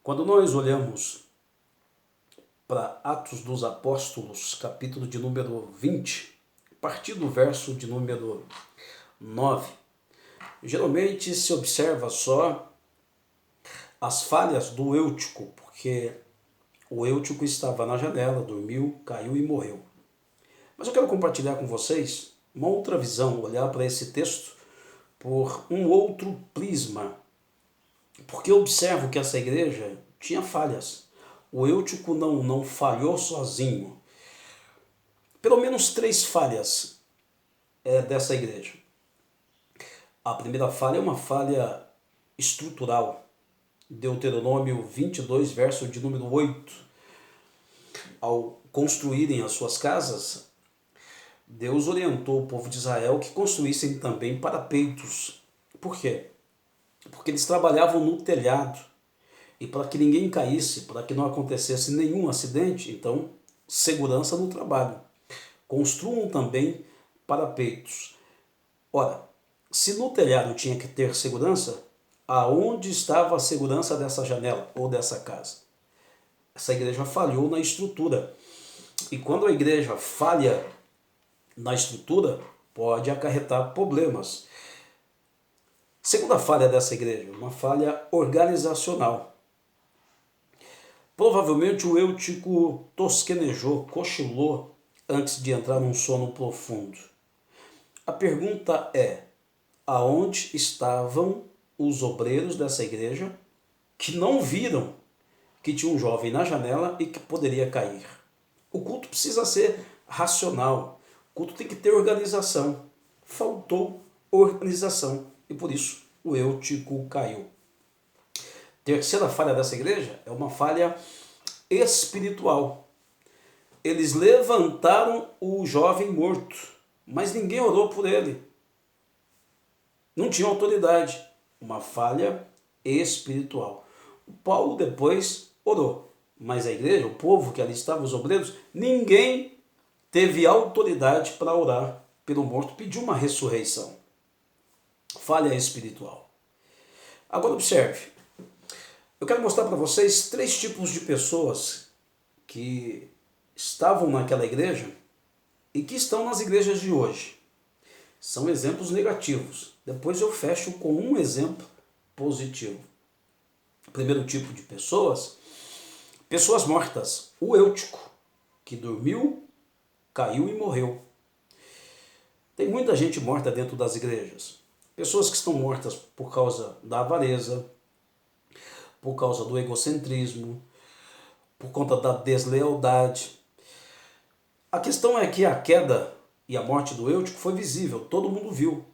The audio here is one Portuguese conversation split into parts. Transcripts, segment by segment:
Quando nós olhamos para Atos dos Apóstolos, capítulo de número 20, a partir do verso de número 9, geralmente se observa só as falhas do Eutico, porque o Eutico estava na janela, dormiu, caiu e morreu. Mas eu quero compartilhar com vocês uma outra visão, olhar para esse texto por um outro prisma, porque eu observo que essa igreja tinha falhas. O Eutico não falhou sozinho. Pelo menos três falhas dessa igreja. A primeira falha é uma falha estrutural. Deuteronômio 22, verso de número 8. Ao construírem as suas casas, Deus orientou o povo de Israel que construíssem também parapeitos. Por quê? Porque eles trabalhavam no telhado. E para que ninguém caísse, para que não acontecesse nenhum acidente, então, segurança no trabalho. Construam também parapeitos. Ora, se no telhado tinha que ter segurança, aonde estava a segurança dessa janela ou dessa casa? Essa igreja falhou na estrutura. E quando a igreja falha na estrutura, pode acarretar problemas. Segunda falha dessa igreja, uma falha organizacional. Provavelmente o Eutico tosquenejou, cochilou antes de entrar num sono profundo. A pergunta é: aonde estavam os obreiros dessa igreja que não viram que tinha um jovem na janela e que poderia cair? O culto precisa ser racional. O culto tem que ter organização. Faltou organização e por isso o Eutico caiu. Terceira falha dessa igreja é uma falha espiritual. Eles levantaram o jovem morto, mas ninguém orou por ele. Não tinha autoridade. Uma falha espiritual. O Paulo depois orou, mas a igreja, o povo que ali estava, os obreiros, ninguém teve autoridade para orar pelo morto, pediu uma ressurreição. Falha espiritual. Agora observe. Eu quero mostrar para vocês três tipos de pessoas que estavam naquela igreja e que estão nas igrejas de hoje. São exemplos negativos. Depois eu fecho com um exemplo positivo. O primeiro tipo de pessoas, pessoas mortas. O Eutico, que dormiu, caiu e morreu. Tem muita gente morta dentro das igrejas. Pessoas que estão mortas por causa da avareza, por causa do egocentrismo, por conta da deslealdade. A questão é que a queda e a morte do Eutico foi visível, todo mundo viu.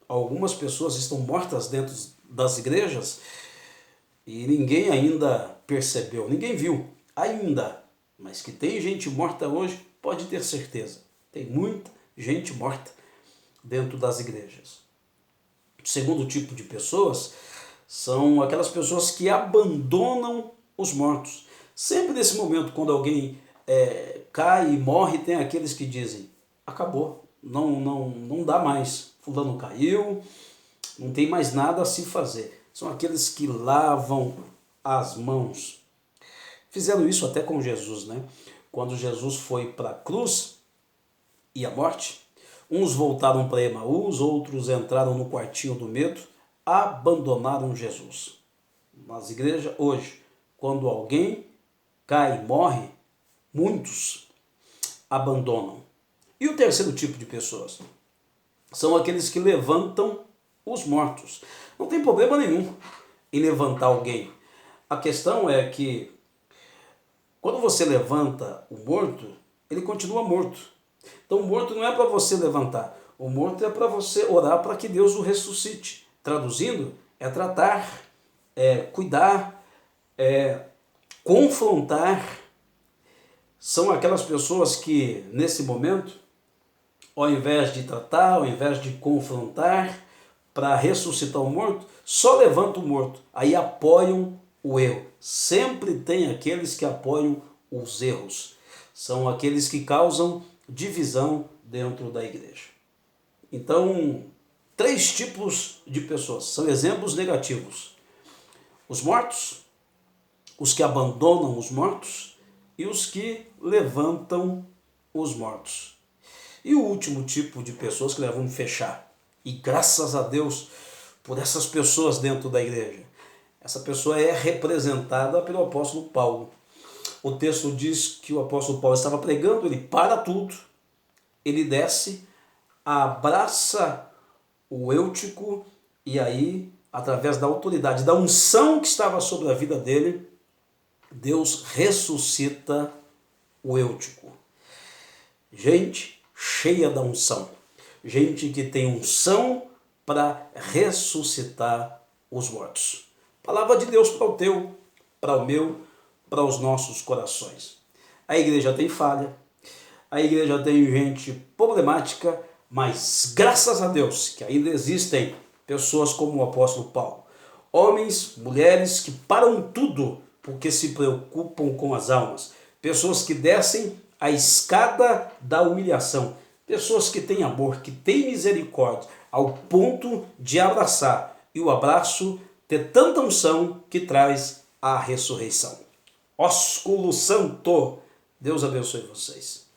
Algumas pessoas estão mortas dentro das igrejas e ninguém ainda percebeu, ninguém viu ainda. Mas que tem gente morta hoje, pode ter certeza. Tem muita gente morta dentro das igrejas. O segundo tipo de pessoas são aquelas pessoas que abandonam os mortos. Sempre nesse momento, quando alguém cai e morre, tem aqueles que dizem: acabou, não dá mais, fulano caiu, não tem mais nada a se fazer. São aqueles que lavam as mãos. Fizeram isso até com Jesus, né? Quando Jesus foi para a cruz e a morte, uns voltaram para Emaús, outros entraram no quartinho do medo, abandonaram Jesus. Nas igrejas hoje, quando alguém cai e morre, muitos abandonam. E o terceiro tipo de pessoas são aqueles que levantam os mortos. Não tem problema nenhum em levantar alguém. A questão é que quando você levanta o morto, ele continua morto. Então o morto não é para você levantar, o morto é para você orar para que Deus o ressuscite. Traduzindo, é tratar, cuidar, confrontar. São aquelas pessoas que, nesse momento, ao invés de tratar, ao invés de confrontar, para ressuscitar o morto, só levantam o morto, aí apoiam o erro. Sempre tem aqueles que apoiam os erros. São aqueles que causam divisão dentro da igreja. Então, três tipos de pessoas, são exemplos negativos: os mortos, os que abandonam os mortos e os que levantam os mortos. E o último tipo de pessoas que nós vamos fechar. E graças a Deus por essas pessoas dentro da igreja. Essa pessoa é representada pelo apóstolo Paulo. O texto diz que o apóstolo Paulo estava pregando, ele para tudo, ele desce, abraça o Eutico e aí, através da autoridade, da unção que estava sobre a vida dele, Deus ressuscita o Eutico. Gente cheia da unção, gente que tem unção para ressuscitar os mortos. Palavra de Deus para o teu, para o meu, para os nossos corações. A igreja tem falha, a igreja tem gente problemática, mas graças a Deus que ainda existem pessoas como o apóstolo Paulo. Homens, mulheres que param tudo porque se preocupam com as almas. Pessoas que descem a escada da humilhação. Pessoas que têm amor, que têm misericórdia, ao ponto de abraçar. E o abraço ter tanta unção que traz a ressurreição. Ósculo Santo. Deus abençoe vocês.